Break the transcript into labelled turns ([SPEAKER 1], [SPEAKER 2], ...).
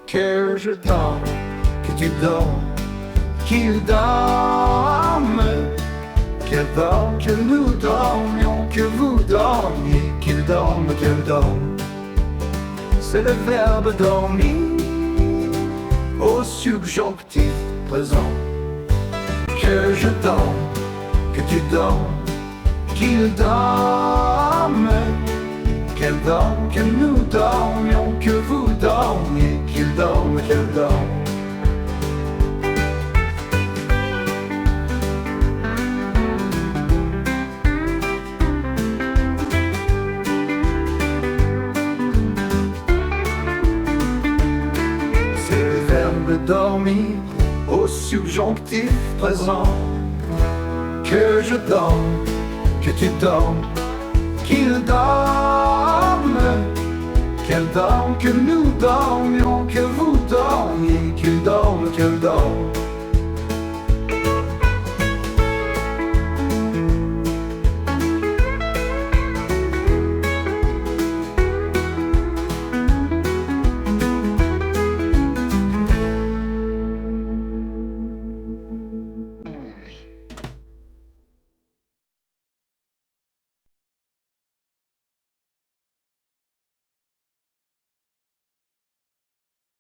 [SPEAKER 1] que je dors, que tu dors, qu'il dorme, qu'elle dort, que nous dormions, que vous dormiez, qu'il dorme, qu'elle dorme. C'est le verbe dormir au subjonctif présent. Que je dorme, que tu dormes, qu'il dorme, qu'elle dorme, que nous dormions, que vous dormiez, qu'il dorme, qu'elle dorme. C'est le verbe dormir au subjonctif présent. Que je dorme, que tu dormes, qu'il dorme, qu'elle dorme, que nous dormions, que vous dormiez, qu'il dorme, qu'elle dorme.